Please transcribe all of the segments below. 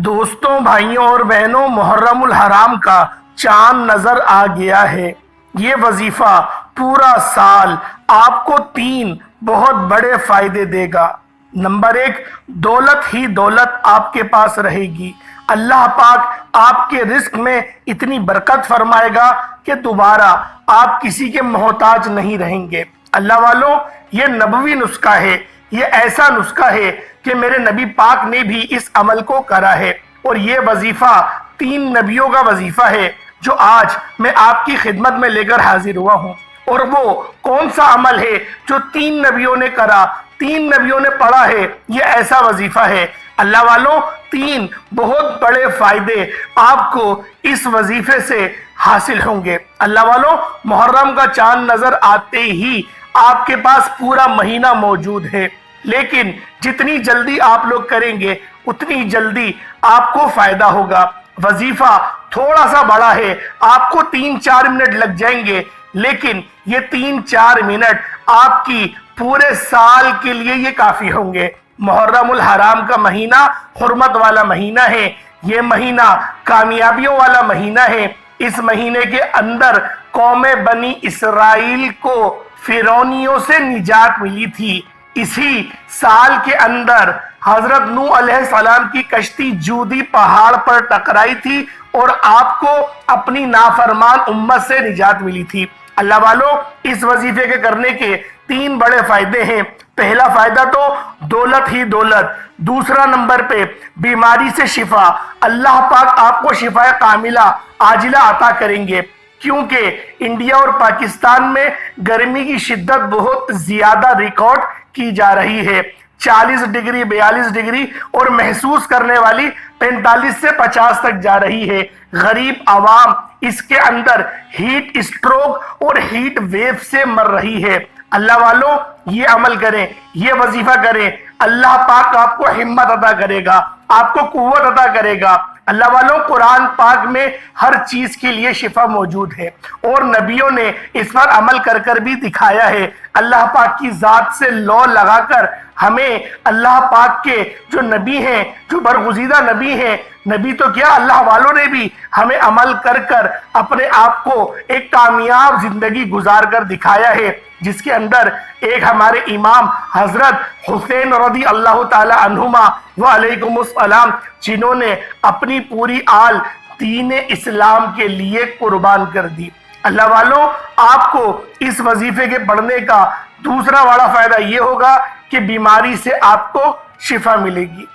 دوستوں، بھائیوں اور بہنوں، محرم الحرام کا چاند نظر آ گیا ہے۔ یہ وظیفہ پورا سال آپ کو 3 بہت بڑے فائدے دے گا۔ نمبر 1، دولت ہی دولت آپ کے پاس رہے گی۔ اللہ پاک آپ کے رزق میں اتنی برکت فرمائے گا کہ دوبارہ آپ کسی کے محتاج نہیں رہیں گے۔ اللہ والوں، یہ نبوی نسخہ ہے، یہ ایسا نسخہ ہے کہ میرے نبی پاک نے بھی اس عمل کو کرا ہے، اور یہ وظیفہ 3 نبیوں کا وظیفہ ہے جو آج میں آپ کی خدمت میں لے کر حاضر ہوا ہوں۔ اور وہ کون سا عمل ہے جو 3 نبیوں نے کرا، 3 نبیوں نے پڑھا ہے؟ یہ ایسا وظیفہ ہے۔ اللہ والوں، 3 بہت بڑے فائدے آپ کو اس وظیفے سے حاصل ہوں گے۔ اللہ والوں، محرم کا چاند نظر آتے ہی آپ کے پاس پورا مہینہ موجود ہے، لیکن جتنی جلدی آپ لوگ کریں گے اتنی جلدی آپ کو فائدہ ہوگا۔ وظیفہ تھوڑا سا بڑا ہے، آپ کو 3-4 منٹ لگ جائیں گے، لیکن یہ 3-4 منٹ آپ کی پورے سال کے لیے یہ کافی ہوں گے۔ محرم الحرام کا مہینہ حرمت والا مہینہ ہے، یہ مہینہ کامیابیوں والا مہینہ ہے۔ اس مہینے کے اندر قوم بنی اسرائیل کو فرعونیوں سے نجات ملی تھی۔ اسی سال کے اندر حضرت نوح علیہ السلام کی کشتی جودی پہاڑ پر ٹکرائی تھی اور آپ کو اپنی نافرمان امت سے نجات ملی تھی۔ اللہ والوں، اس وظیفے کے کرنے کے 3 بڑے فائدے ہیں۔ پہلا فائدہ تو دولت ہی دولت، دوسرا نمبر پہ بیماری سے شفا۔ اللہ پاک آپ کو شفا کاملہ عاجلہ عطا کریں گے، کیونکہ انڈیا اور پاکستان میں گرمی کی شدت بہت زیادہ ریکارڈ کی جا رہی ہے، 40 ڈگری 42 ڈگری، اور محسوس کرنے والی 45 سے 50 تک جا رہی ہے۔ غریب عوام اس کے اندر ہیٹ اسٹروک اور ہیٹ ویو سے مر رہی ہے۔ اللہ والوں، یہ عمل کریں، یہ وظیفہ کریں، اللہ پاک آپ کو ہمت عطا کرے گا، آپ کو قوت عطا کرے گا۔ اللہ والوں، قرآن پاک میں ہر چیز کے لیے شفا موجود ہے، اور نبیوں نے اس پر عمل کر کر بھی دکھایا ہے۔ اللہ پاک کی ذات سے لو لگا کر ہمیں اللہ پاک کے جو نبی ہیں، جو برگزیدہ نبی ہیں، نبی تو کیا اللہ والوں نے بھی ہمیں عمل کر کر اپنے آپ کو ایک کامیاب زندگی گزار کر دکھایا ہے، جس کے اندر ایک ہمارے امام حضرت حسین رضی اللہ تعالی عنہما وعلیکم السلام، جنہوں نے اپنی پوری آل دین اسلام کے لیے قربان کر دی۔ اللہ والوں، آپ کو اس وظیفے کے پڑھنے کا دوسرا بڑا فائدہ یہ ہوگا کہ بیماری سے آپ کو شفا ملے گی۔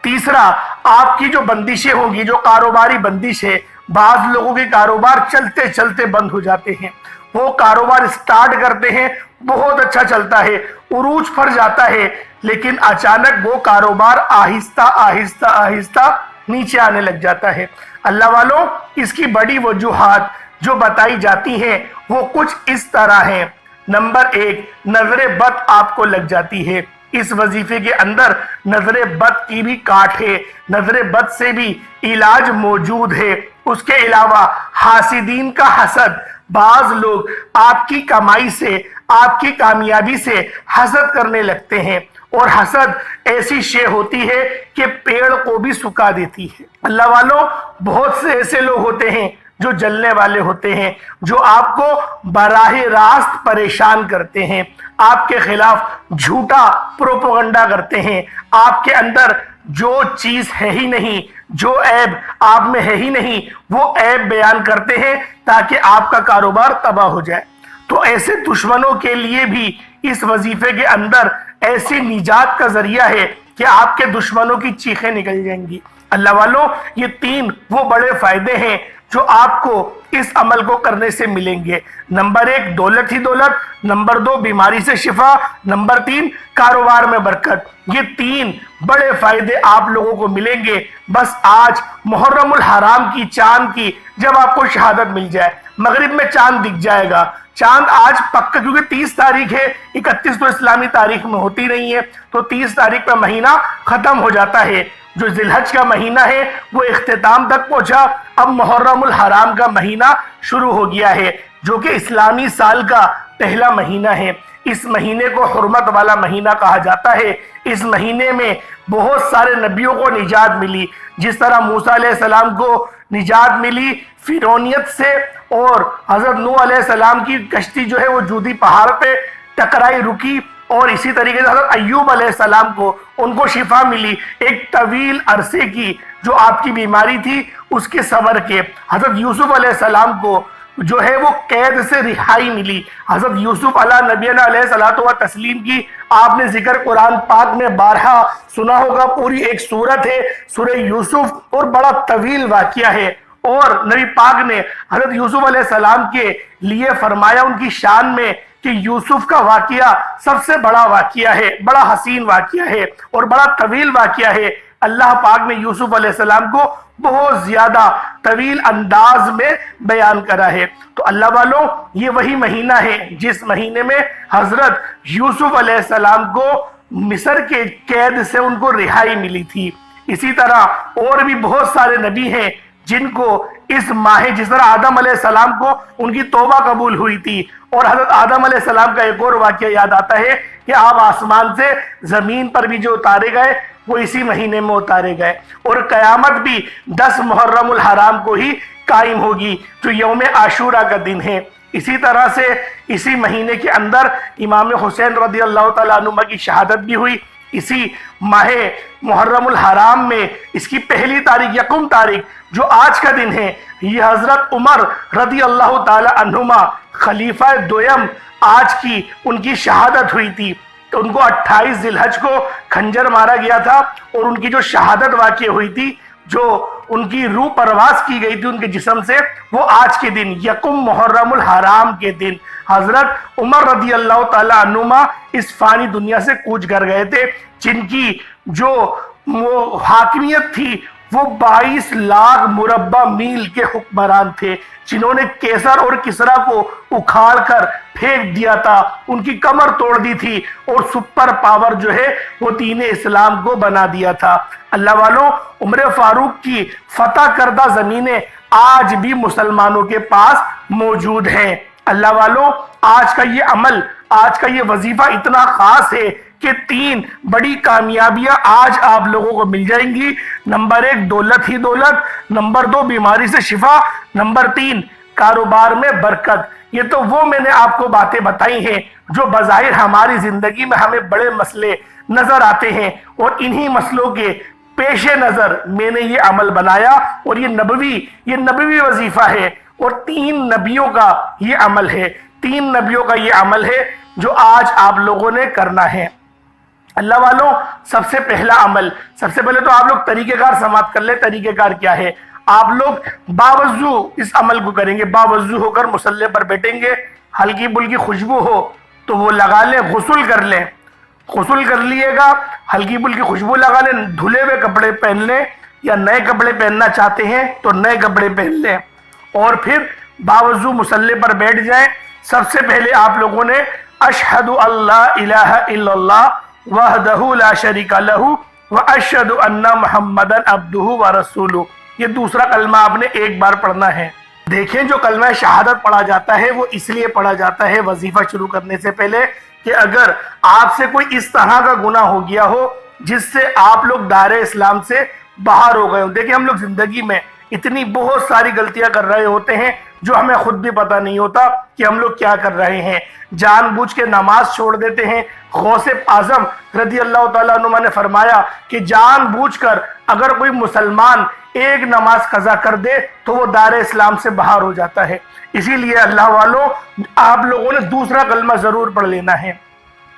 تیسرا، آپ کی جو بندشیں ہوں گی، جو کاروباری بندش ہے، بعض لوگوں کے کاروبار چلتے چلتے بند ہو جاتے ہیں، وہ کاروبار سٹارٹ کرتے ہیں، بہت اچھا چلتا ہے، عروج پر جاتا ہے، لیکن اچانک وہ کاروبار آہستہ آہستہ آہستہ نیچے آنے لگ جاتا ہے۔ اللہ والوں، اس کی بڑی وجوہات جو بتائی جاتی ہیں وہ کچھ اس طرح ہیں۔ نمبر 1، نظر بد آپ کو لگ جاتی ہے۔ اس وظیفے کے اندر نظر بد کی بھی کاٹ ہے، نظر بد سے بھی علاج موجود ہے۔ اس کے علاوہ حاسدین کا حسد، بعض لوگ آپ کی کمائی سے، آپ کی کامیابی سے حسد کرنے لگتے ہیں، اور حسد ایسی شے ہوتی ہے کہ پیڑ کو بھی سکھا دیتی ہے۔ اللہ والوں، بہت سے ایسے لوگ ہوتے ہیں جو جلنے والے ہوتے ہیں، جو آپ کو براہ راست پریشان کرتے ہیں، آپ کے خلاف جھوٹا پروپیگنڈا کرتے ہیں، آپ کے اندر جو چیز ہے ہی نہیں، جو عیب آپ میں ہے ہی نہیں، وہ عیب بیان کرتے ہیں تاکہ آپ کا کاروبار تباہ ہو جائے۔ تو ایسے دشمنوں کے لیے بھی اس وظیفے کے اندر ایسی نجات کا ذریعہ ہے کہ آپ کے دشمنوں کی چیخیں نکل جائیں گی۔ اللہ والوں، یہ 3 وہ بڑے فائدے ہیں جو آپ کو اس عمل کو کرنے سے ملیں گے۔ نمبر 1، دولت ہی دولت، نمبر 2، بیماری سے شفا، نمبر 3، کاروبار میں برکت۔ یہ 3 بڑے فائدے آپ لوگوں کو ملیں گے بس آج محرم الحرام کی چاند کی جب آپ کو شہادت مل جائے۔ مغرب میں چاند دکھ جائے گا، چاند آج پکا، کیونکہ 30 تاریخ ہے، 31 تو اسلامی تاریخ میں ہوتی نہیں ہے، تو 30 تاریخ کا مہینہ ختم ہو جاتا ہے۔ جو ذی الحج کا مہینہ ہے وہ اختتام تک پہنچا، اب محرم الحرام کا مہینہ شروع ہو گیا ہے، جو کہ اسلامی سال کا پہلا مہینہ ہے۔ اس مہینے کو حرمت والا مہینہ کہا جاتا ہے۔ اس مہینے میں بہت سارے نبیوں کو نجات ملی، جس طرح موسیٰ علیہ السلام کو نجات ملی فرعونیت سے، اور حضرت نوح علیہ السلام کی کشتی جو ہے وہ جودی پہاڑ پہ ٹکرائی رکی، اور اسی طریقے سے حضرت ایوب علیہ السلام کو ان کو شفا ملی ایک طویل عرصے کی جو آپ کی بیماری تھی اس کے صبر کے۔ حضرت یوسف علیہ السلام کو جو ہے وہ قید سے رہائی ملی۔ حضرت یوسف علیہ نبینا علیہ الصلوۃ والتسلیم کی آپ نے ذکر قرآن پاک میں بارہا سنا ہوگا، پوری ایک سورت ہے سورہ یوسف، اور بڑا طویل واقعہ ہے، اور نبی پاک نے حضرت یوسف علیہ السلام کے لیے فرمایا ان کی شان میں کہ یوسف کا واقعہ سب سے بڑا واقعہ ہے، بڑا حسین واقعہ ہے اور بڑا طویل واقعہ ہے۔ اللہ پاک نے یوسف علیہ السلام کو بہت زیادہ طویل انداز میں بیان کرا ہے۔ تو اللہ والوں، یہ وہی مہینہ ہے جس مہینے میں حضرت یوسف علیہ السلام کو مصر کے قید سے ان کو رہائی ملی تھی۔ اسی طرح اور بھی بہت سارے نبی ہیں جن کو اس ماہ، جس طرح آدم علیہ السلام کو ان کی توبہ قبول ہوئی تھی، اور حضرت آدم علیہ السلام کا ایک اور واقعہ یاد آتا ہے کہ آپ آسمان سے زمین پر بھی جو اتارے گئے وہ اسی مہینے میں اتارے گئے، اور قیامت بھی 10 محرم الحرام کو ہی قائم ہوگی جو یوم عاشورہ کا دن ہے۔ اسی طرح سے اسی مہینے کے اندر امام حسین رضی اللہ تعالیٰ عنہ کی شہادت بھی ہوئی۔ اسی ماہ محرم الحرام میں اس کی پہلی تاریخ، یکم تاریخ جو آج کا دن ہے، یہ حضرت عمر رضی اللہ تعالی عنہما خلیفہ دویم آج کی ان کی شہادت ہوئی تھی۔ تو ان کو 28 ذی الحج کو کھنجر مارا گیا تھا، اور ان کی جو شہادت واقع ہوئی تھی، جو ان کی روح پرواز کی گئی تھی ان کے جسم سے، وہ آج کے دن یکم محرم الحرام کے دن حضرت عمر رضی اللہ تعالی عنہما اس فانی دنیا سے کوچ کر گئے تھے، جن کی جو وہ حاکمیت تھی وہ 22 لاکھ مربع میل کے حکمران تھے، جنہوں نے کیسر اور کسرا کو اکھاڑ کر پھینک دیا تھا، ان کی کمر توڑ دی تھی، اور سپر پاور جو ہے وہ دین اسلام کو بنا دیا تھا۔ اللہ والوں، عمر فاروق کی فتح کردہ زمینیں آج بھی مسلمانوں کے پاس موجود ہیں۔ اللہ والوں، آج کا یہ عمل، آج کا یہ وظیفہ اتنا خاص ہے کہ 3 بڑی کامیابیاں آج آپ لوگوں کو مل جائیں گی۔ نمبر 1 دولت ہی دولت، نمبر 2 بیماری سے شفا، نمبر 3 کاروبار میں برکت۔ یہ تو وہ میں نے آپ کو باتیں بتائی ہیں جو بظاہر ہماری زندگی میں ہمیں بڑے مسئلے نظر آتے ہیں، اور انہی مسئلوں کے پیش نظر میں نے یہ عمل بنایا، اور یہ نبوی وظیفہ ہے، اور 3 نبیوں کا یہ عمل ہے، 3 نبیوں کا یہ عمل ہے جو آج آپ لوگوں نے کرنا ہے۔ اللہ والوں، سب سے پہلا عمل، سب سے پہلے تو آپ لوگ طریقہ کار سماعت کر لیں۔ طریقہ کار کیا ہے؟ آپ لوگ باوضو اس عمل کو کریں گے، باوضو ہو کر مصلی پر بیٹھیں گے، ہلکی بلکی خوشبو ہو تو وہ لگا لیں، غسل کر لیں، غسل کر لیے گا، ہلکی بلکی خوشبو لگا لیں، دھلے ہوئے کپڑے پہن لیں، یا نئے کپڑے پہننا چاہتے ہیں تو نئے کپڑے پہن لیں، اور پھر باوضو مصلی پر بیٹھ جائیں۔ سب سے پہلے آپ لوگوں نے اشہد اللہ الہ الا اللہ وحدہ لا شریک لہ واشہد ان محمدا عبدہ ورسولہ، یہ دوسرا کلمہ آپ نے ایک بار پڑھنا ہے۔ دیکھیں، جو کلمہ شہادت پڑھا جاتا ہے وہ اس لیے پڑھا جاتا ہے وظیفہ شروع کرنے سے پہلے کہ اگر آپ سے کوئی اس طرح کا گناہ ہو گیا ہو جس سے آپ لوگ دائرہ اسلام سے باہر ہو گئے ہو۔ دیکھیں، ہم لوگ زندگی میں اتنی بہت ساری غلطیاں کر رہے ہوتے ہیں جو ہمیں خود بھی پتہ نہیں ہوتا کہ ہم لوگ کیا کر رہے ہیں۔ جان بوجھ کے نماز چھوڑ دیتے ہیں۔ غوث اعظم رضی اللہ تعالیٰ عنہ نے فرمایا کہ جان بوجھ کر اگر کوئی مسلمان ایک نماز قضا کر دے تو وہ دائرہ اسلام سے باہر ہو جاتا ہے۔ اسی لیے اللہ والوں، آپ لوگوں نے دوسرا کلمہ ضرور پڑھ لینا ہے۔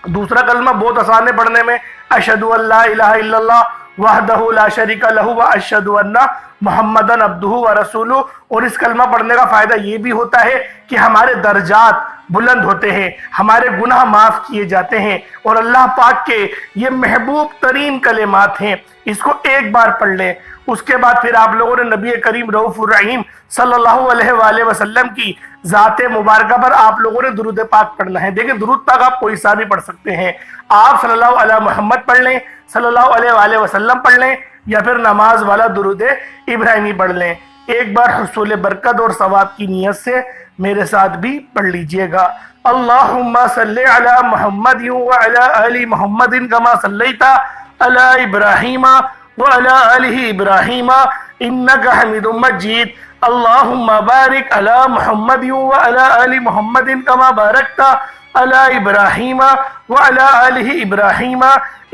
دوسرا کلمہ بہت آسان ہے پڑھنے میں، اشہد ان لا الہ الا اللہ وحدہ لا شریک لہ واشہد ان محمدً عبدہ ورسولہ۔ اور اس کلمہ پڑھنے کا فائدہ یہ بھی ہوتا ہے کہ ہمارے درجات بلند ہوتے ہیں، ہمارے گناہ معاف کیے جاتے ہیں، اور اللہ پاک کے یہ محبوب ترین کلمات ہیں۔ اس کو ایک بار پڑھ لیں، اس کے بعد پھر آپ لوگوں نے نبی کریم رؤوف الرحیم صلی اللہ علیہ وآلہ وسلم کی ذات مبارکہ پر آپ لوگوں نے درود پاک پڑھنا ہے۔ دیکھیں، درود پاک آپ کوئی سا بھی پڑھ سکتے ہیں۔ آپ صلی اللہ علیہ محمد پڑھ لیں، صلی اللہ علیہ وآلہ وسلم پڑھ لیں، یا پھر نماز والا درود ابراہیمی پڑھ لیں۔ ایک بار حصول برکت اور ثواب کی نیت سے میرے ساتھ بھی پڑھ لیجئے گا۔ اللہم صلی علی محمد وعلی آل محمد کما صلیت علی ابراہیم وعلى آل إبراهيم إنك حميد مجيد اللهم بارك على محمد وعلى آل محمد كما باركت على إبراهيم وعلى آل إبراهيم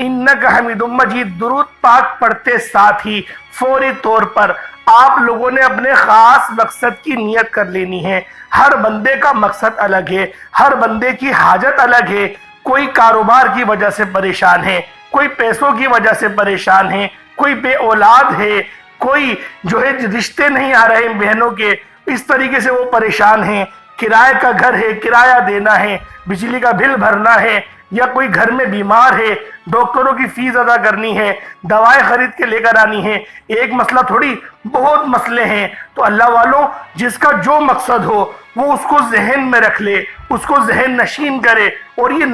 إنك حميد مجيد۔ درود پاک پڑھتے ساتھ ہی فوری طور پر آپ لوگوں نے اپنے خاص مقصد کی نیت کر لینی ہے۔ ہر بندے کا مقصد الگ ہے، ہر بندے کی حاجت الگ ہے۔ کوئی کاروبار کی وجہ سے پریشان ہے، کوئی پیسوں کی وجہ سے پریشان ہے، کوئی بے اولاد ہے، کوئی جو ہے رشتے نہیں آ رہے بہنوں کے، اس طریقے سے وہ پریشان ہیں۔ کرائے کا گھر ہے، کرایہ دینا ہے، بجلی کا بل بھرنا ہے، یا کوئی گھر میں بیمار ہے، ڈاکٹروں کی فیس ادا کرنی ہے، دوائیں خرید کے لے کر آنی ہے۔ ایک مسئلہ تھوڑی، بہت مسئلے ہیں۔ تو اللہ والوں، جس کا جو مقصد ہو وہ اس کو ذہن میں رکھ لے، اس کو ذہن نشین کرے، اور یہ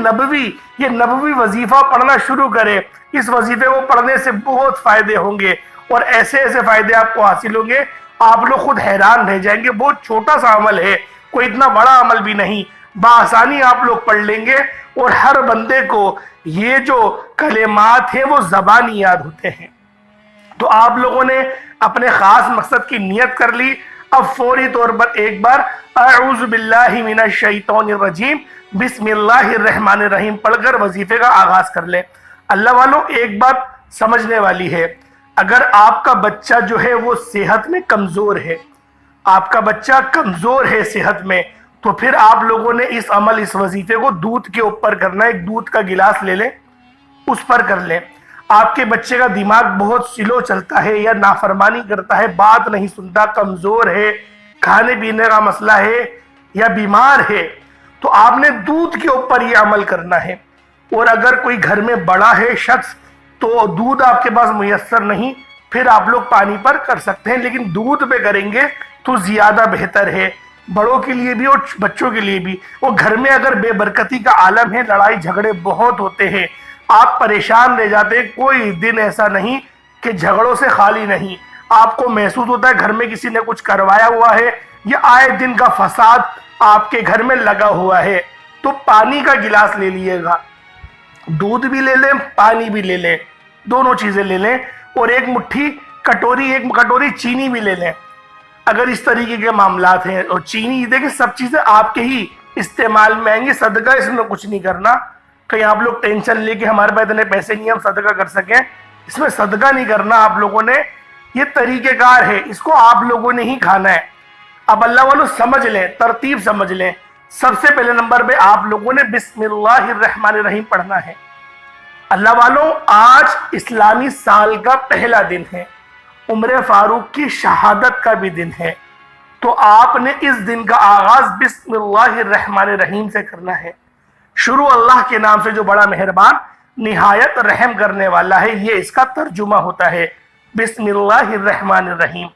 نبوی وظیفہ پڑھنا شروع کرے۔ اس وظیفے کو پڑھنے سے بہت فائدے ہوں گے، اور ایسے فائدے آپ کو حاصل ہوں گے، آپ لوگ خود حیران رہ جائیں گے۔ بہت چھوٹا سا عمل ہے، کوئی اتنا بڑا عمل بھی نہیں، بآسانی آپ لوگ پڑھ لیں گے، اور ہر بندے کو یہ جو کلمات ہیں وہ زبانی یاد ہوتے ہیں۔ تو آپ لوگوں نے اپنے خاص مقصد کی نیت کر لی۔ اب فوری طور پر ایک بار اعوذ باللہ من الشیطان الرجیم بسم اللہ الرحمن الرحیم پڑھ کر وظیفے کا آغاز کر لیں۔ اللہ والوں، ایک بات سمجھنے والی ہے، اگر آپ کا بچہ جو ہے وہ صحت میں کمزور ہے، آپ کا بچہ کمزور ہے صحت میں، تو پھر آپ لوگوں نے اس وظیفے کو دودھ کے اوپر کرنا ہے۔ ایک دودھ کا گلاس لے لیں، اس پر کر لیں۔ آپ کے بچے کا دماغ بہت سلو چلتا ہے، یا نافرمانی کرتا ہے، بات نہیں سنتا، کمزور ہے، کھانے پینے کا مسئلہ ہے، یا بیمار ہے، تو آپ نے دودھ کے اوپر یہ عمل کرنا ہے۔ اور اگر کوئی گھر میں بڑا ہے شخص، تو دودھ آپ کے پاس میسر نہیں، پھر آپ لوگ پانی پر کر سکتے ہیں، لیکن دودھ پہ کریں گے تو زیادہ بہتر ہے، بڑوں کے لیے بھی اور بچوں کے لیے بھی۔ وہ گھر میں اگر بے برکتی کا عالم ہے، لڑائی جھگڑے بہت ہوتے ہیں، آپ پریشان رہ جاتے ہیں، کوئی دن ایسا نہیں کہ جھگڑوں سے خالی نہیں۔ آپ کو محسوس ہوتا ہے گھر میں کسی نے کچھ کروایا ہوا ہے، یا آئے دن کا فساد آپ کے گھر میں لگا ہوا ہے، تو پانی کا گلاس لے لیے گا، دودھ بھی لے لیں، پانی بھی لے لیں، دونوں چیزیں لے لیں، اور ایک کٹوری چینی بھی لے لیں۔ اگر اس طریقے کے معاملات ہیں، اور چینی دیکھیں سب چیزیں آپ کے ہی استعمال میں آئیں گی، صدقہ اس میں کچھ نہیں کرنا۔ کہیں آپ لوگ ٹینشن لے کے ہمارے پاس اتنے پیسے نہیں ہم صدقہ کر سکیں، اس میں صدقہ نہیں کرنا آپ لوگوں نے، یہ طریقہ کار ہے، اس کو آپ لوگوں نے ہی کھانا ہے۔ اب اللہ والوں سمجھ لیں، ترتیب سمجھ لیں۔ سب سے پہلے نمبر پہ آپ لوگوں نے بسم اللہ الرحمن الرحیم پڑھنا ہے۔ اللہ والوں، آج اسلامی سال کا پہلا دن ہے، عمر فاروق کی شہادت کا بھی دن ہے، تو آپ نے اس دن کا آغاز بسم اللہ الرحمن الرحیم سے کرنا ہے۔ شروع اللہ کے نام سے جو بڑا مہربان، نہایت رحم کرنے والا ہے، یہ اس کا ترجمہ ہوتا ہے، بسم اللہ الرحمن الرحیم۔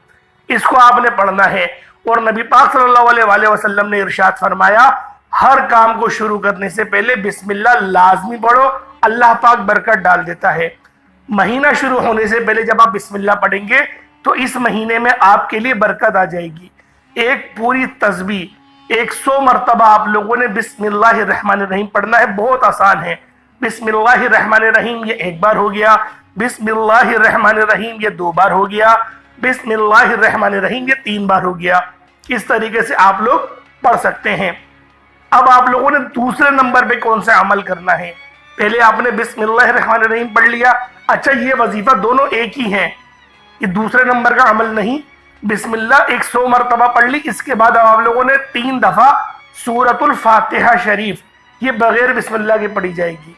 اس کو آپ نے پڑھنا ہے، اور نبی پاک صلی اللہ علیہ وسلم نے ارشاد فرمایا، ہر کام کو شروع کرنے سے پہلے بسم اللہ لازمی پڑھو، اللہ پاک برکت ڈال دیتا ہے۔ مہینہ شروع ہونے سے پہلے جب آپ بسم اللہ پڑھیں گے تو اس مہینے میں آپ کے لیے برکت آ جائے گی۔ ایک پوری تسبیح 100 مرتبہ آپ لوگوں نے بسم اللہ الرحمن الرحیم پڑھنا ہے، بہت آسان ہے۔ بسم اللہ الرحمن الرحیم یہ ایک بار ہو گیا، بسم اللہ الرحمن الرحیم یہ 2 بار ہو گیا، بسم اللہ الرحمن الرحیم یہ 3 بار ہو گیا۔ اس طریقے سے آپ لوگ پڑھ سکتے ہیں۔ اب آپ لوگوں نے دوسرے نمبر پہ کون سا عمل کرنا ہے؟ پہلے آپ نے بسم اللہ الرحمن الرحیم پڑھ لیا، اچھا یہ وظیفہ دونوں ایک ہی ہیں، یہ دوسرے نمبر کا عمل نہیں۔ بسم اللہ 100 مرتبہ پڑھ لی، اس کے بعد آپ لوگوں نے 3 دفعہ سورۃ الفاتحہ شریف یہ بغیر بسم اللہ کے پڑھی جائے گی۔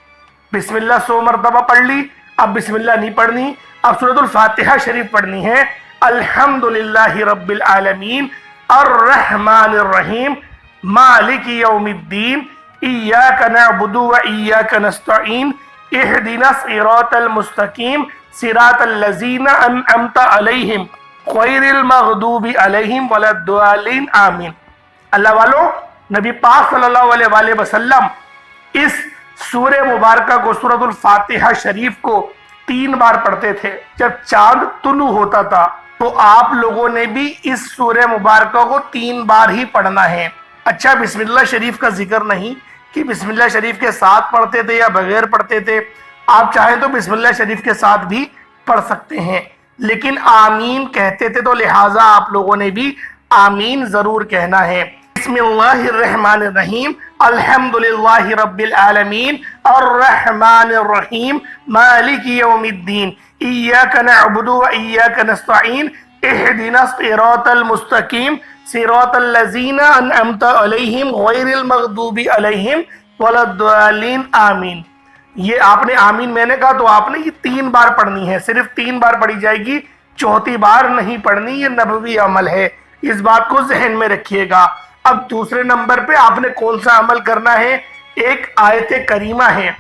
بسم اللہ 100 مرتبہ پڑھ لی، اب بسم اللہ نہیں پڑھنی، اب سورۃ الفاتحہ شریف پڑھنی ہے۔ الحمدللہ رب العالمین الرحمن الرحیم مالک یوم الدین ایاک نعبد و ایاک نستعین اہدنا الصراط المستقیم صراط الذین انعمت علیہم غیر المغضوب علیہم ولا الضالین آمین۔ اللہ والوں، نبی پاک صلی اللہ علیہ وآلہ وسلم اس سورہ مبارکہ کو، سورۃ الفاتحہ شریف کو 3 بار پڑھتے تھے۔ جب چاند طلوع ہوتا تھا تو آپ لوگوں نے بھی اس سورہ مبارکہ کو 3 بار ہی پڑھنا ہے۔ اچھا، بسم اللہ شریف کا ذکر نہیں کہ بسم اللہ شریف کے ساتھ پڑھتے تھے یا بغیر پڑھتے تھے، آپ چاہیں تو بسم اللہ شریف کے ساتھ بھی پڑھ سکتے ہیں، لیکن آمین کہتے تھے تو لہٰذا آپ لوگوں نے بھی آمین ضرور کہنا ہے۔ بسم اللہ الرحمن الرحیم، الحمدللہ رب العالمین، الرحمن الرحیم، مالک یوم الدین، ایاک نعبد و ایاک نستعین، اہدنا الصراط المستقیم، صراط الذین انعمت علیہم غیر المغضوب علیہم ولا الضالین، آمین۔ یہ آپ نے آمین میں نے کہا تو آپ نے یہ 3 بار پڑھنی ہے، صرف 3 بار پڑھی جائے گی، 4تھی بار نہیں پڑھنی، یہ نبوی عمل ہے، اس بات کو ذہن میں رکھیے گا۔ اب دوسرے نمبر پہ آپ نے کون سا عمل کرنا ہے؟ ایک آیت کریمہ ہے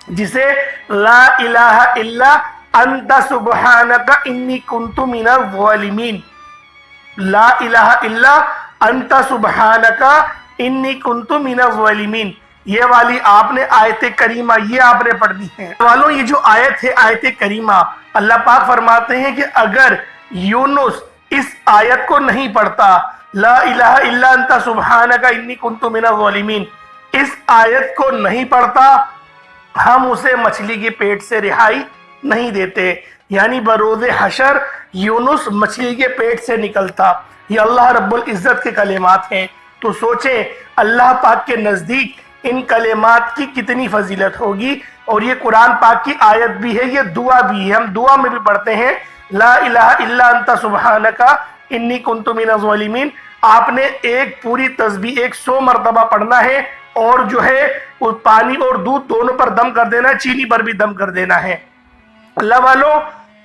جسے لا الہ الا انت سبحانک انی کنت من الظالمین، لا الہ الا انت سبحانک انی کنت من الظالمین، یہ والی آپ نے آیت کریمہ یہ آپ نے پڑھنی ہے۔ والوں یہ جو آیت ہے آیت کریمہ، اللہ پاک فرماتے ہیں کہ اگر یونس اس آیت کو نہیں پڑھتا، لا الہ الا انت سبحانک انی کنت من الظالمین، اس آیت کو نہیں پڑھتا، ہم اسے مچھلی کے پیٹ سے رہائی نہیں دیتے، یعنی بروز حشر یونس مچھلی کے پیٹ سے نکلتا۔ یہ اللہ رب العزت کے کلمات ہیں، تو سوچیں اللہ پاک کے نزدیک ان کلمات کی کتنی فضیلت ہوگی، اور یہ قرآن پاک کی آیت بھی ہے، یہ دعا بھی ہے، ہم دعا میں بھی پڑھتے ہیں لا الہ الا انت سبحانک انی کنت من الظالمین۔ آپ نے ایک پوری تسبیح 100 مرتبہ پڑھنا ہے، اور جو ہے پانی اور دودھ دونوں پر دم کر دینا ہے، چینی پر بھی دم کر دینا ہے۔ اللہ والوں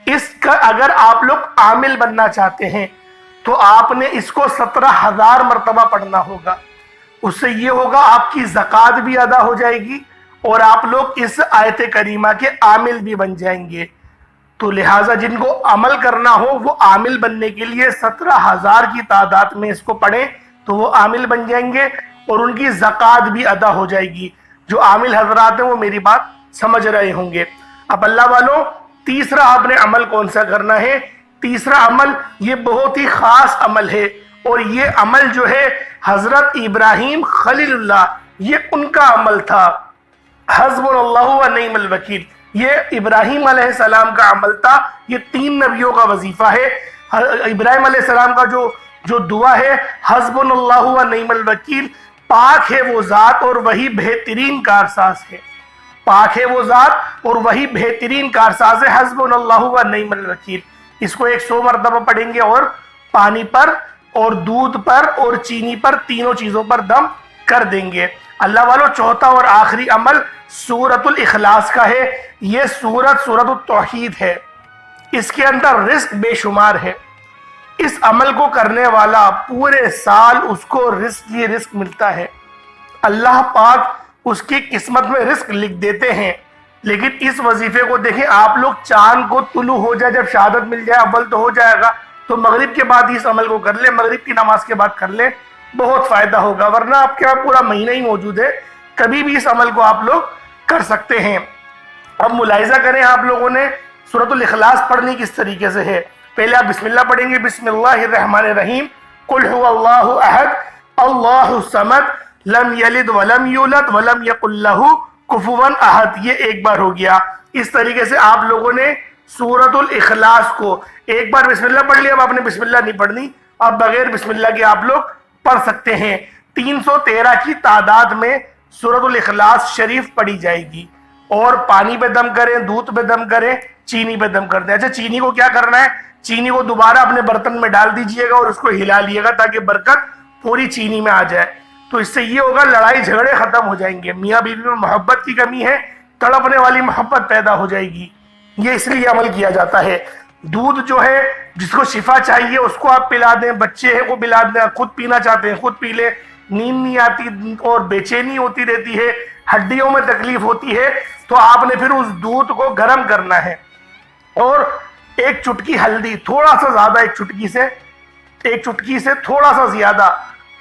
اس کا اگر آپ لوگ عامل بننا چاہتے ہیں تو آپ نے اس کو 17,000 مرتبہ پڑھنا ہوگا، اس سے یہ ہوگا آپ کی زکوٰۃ بھی ادا ہو جائے گی اور آپ لوگ اس آیت کریمہ کے عامل بھی بن جائیں گے۔ تو لہٰذا جن کو عمل کرنا ہو وہ عامل بننے کے لیے 17,000 کی تعداد میں اس کو پڑھیں تو وہ عامل بن جائیں گے اور ان کی زکوٰۃ بھی ادا ہو جائے گی۔ جو عامل حضرات ہیں وہ میری بات سمجھ رہے ہوں گے۔ اب اللہ والوں تیسرا آپ نے عمل کون سا کرنا ہے؟ تیسرا عمل یہ بہت ہی خاص عمل ہے، اور یہ عمل جو ہے حضرت ابراہیم خلیل اللہ یہ ان کا عمل تھا، حسبنا اللہ و نعم الوکیل، یہ ابراہیم علیہ السلام کا عمل تھا، یہ 3 نبیوں کا وظیفہ ہے۔ ابراہیم علیہ السلام کا جو دعا ہے حسبنا اللہ و نعم الوکیل، پاک ہے وہ ذات اور وہی بہترین کارساز ہے، پاک ہے وہ ذات اور وہی بہترین کارساز ہے، حسبنا اللہ و نعم الوکیل۔ اس کو 100 مرتبہ پڑھیں گے اور پانی پر اور دودھ پر اور چینی پر تینوں چیزوں پر دم کر دیں گے۔ اللہ والوں چوتھا اور آخری عمل سورۃ الاخلاص کا ہے، یہ سورۃ التوحید ہے، اس کے اندر رزق بے شمار ہے، اس عمل کو کرنے والا پورے سال اس کو رزق ہی رزق ملتا ہے، اللہ پاک اس کی قسمت میں رزق لکھ دیتے ہیں۔ لیکن اس وظیفے کو دیکھیں، آپ لوگ چاند کو طلوع ہو جائے جب شہادت مل جائے، اول تو ہو جائے گا، تو مغرب کے بعد اس عمل کو کر لیں، مغرب کی نماز کے بعد کر لیں، بہت فائدہ ہوگا، ورنہ آپ کے پاس پورا مہینہ ہی موجود ہے، کبھی بھی اس عمل کو آپ لوگ کر سکتے ہیں۔ اب ملاحظہ کریں آپ لوگوں نے سورۃ الاخلاص پڑھنی کس طریقے سے ہے۔ پہلے آپ بسم اللہ پڑھیں گے، بسم اللہ الرحمن الرحیم، قل هو اللہ احد اللہ الصمد لم یلد ولم یولد ولم یکن لہ کفوا احد، یہ ایک بار ہو گیا۔ اس طریقے سے آپ لوگوں نے سورۃ الاخلاص کو ایک بار بسم اللہ پڑھ لیا، اب آپ نے بسم اللہ نہیں پڑھنی، اب بغیر بسم اللہ کے آپ لوگ پڑھ سکتے ہیں۔ 313 کی تعداد میں سورۃ الاخلاص شریف پڑھی جائے گی، اور پانی پہ دم کریں، دودھ پہ دم کریں، چینی پہ دم کر دیں۔ اچھا چینی کو کیا کرنا ہے؟ چینی کو دوبارہ اپنے برتن میں ڈال دیجئے گا اور اس کو ہلا لیے گا تاکہ برکت پوری چینی میں آ جائے، تو اس سے یہ ہوگا لڑائی جھگڑے ختم ہو جائیں گے، میاں بیوی میں محبت کی کمی ہے، تڑپنے والی محبت پیدا ہو جائے گی، یہ اس لیے عمل کیا جاتا ہے۔ دودھ جو ہے جس کو شفا چاہیے اس کو آپ پلا دیں، بچے ہیں کو پلا دیں، خود پینا چاہتے ہیں خود پی لیں، نیند نہیں آتی اور بے چینی ہوتی رہتی ہے، ہڈیوں میں تکلیف ہوتی ہے، تو آپ نے پھر اس دودھ کو گرم کرنا ہے، اور ایک چٹکی ہلدی، تھوڑا سا زیادہ، ایک چٹکی سے تھوڑا سا زیادہ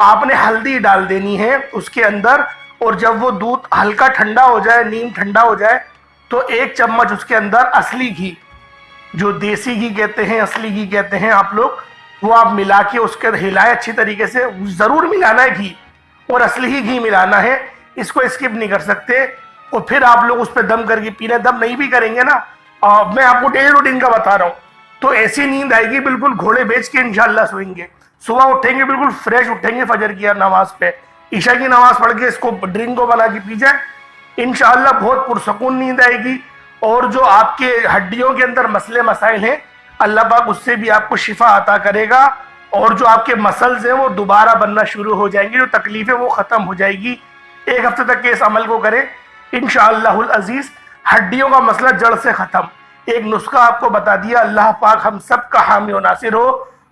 آپ نے ہلدی ڈال دینی ہے اس کے اندر، اور جب وہ دودھ ہلکا ٹھنڈا ہو جائے، نیم ٹھنڈا ہو جائے، تو 1 چمچ اس کے اندر اصلی گھی، جو دیسی گھی کہتے ہیں، اصلی گھی کہتے ہیں آپ لوگ، وہ آپ ملا کے اس کے ہلائیں اچھی طریقے سے، ضرور ملانا ہے گھی، اور اصلی ہی گھی ملانا ہے، اس کو اسکپ نہیں کر سکتے، اور پھر آپ لوگ اس پہ دم کر کے پینا، دم نہیں بھی کریں گے نا میں آپ کو ڈیلی روٹین کا بتا رہا ہوں. تو ایسی نیند آئے گی بالکل گھوڑے بیچ کے انشاءاللہ سوئیں گے. صبح اٹھیں گے بالکل فریش اٹھیں گے فجر کی نماز پہ, عشاء کی نماز پڑھ کے اس کو ڈرنک کو بنا کے پی جائیں, انشاءاللہ بہت پرسکون نیند آئے گی. اور جو آپ کے ہڈیوں کے اندر مسئلے مسائل ہیں اللہ پاک اس سے بھی آپ کو شفا عطا کرے گا, اور جو آپ کے مسلز ہیں وہ دوبارہ بننا شروع ہو جائیں گی, جو تکلیفیں وہ ختم ہو جائے گی. 1 ہفتے تک کے اس عمل کو کریں انشاءاللہ العزیز, ہڈیوں کا مسئلہ جڑ سے ختم. ایک نسخہ آپ کو بتا دیا. اللہ پاک ہم سب کا حامی و ناصر ہو.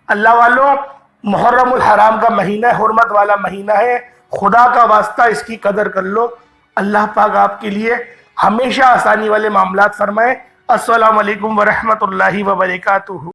اللہ والوں, محرم الحرام کا مہینہ ہے, حرمت والا مہینہ ہے, خدا کا واسطہ اس کی قدر کر لو. اللہ پاک آپ کے لیے ہمیشہ آسانی والے معاملات فرمائے. السلام علیکم ورحمۃ اللہ وبرکاتہ.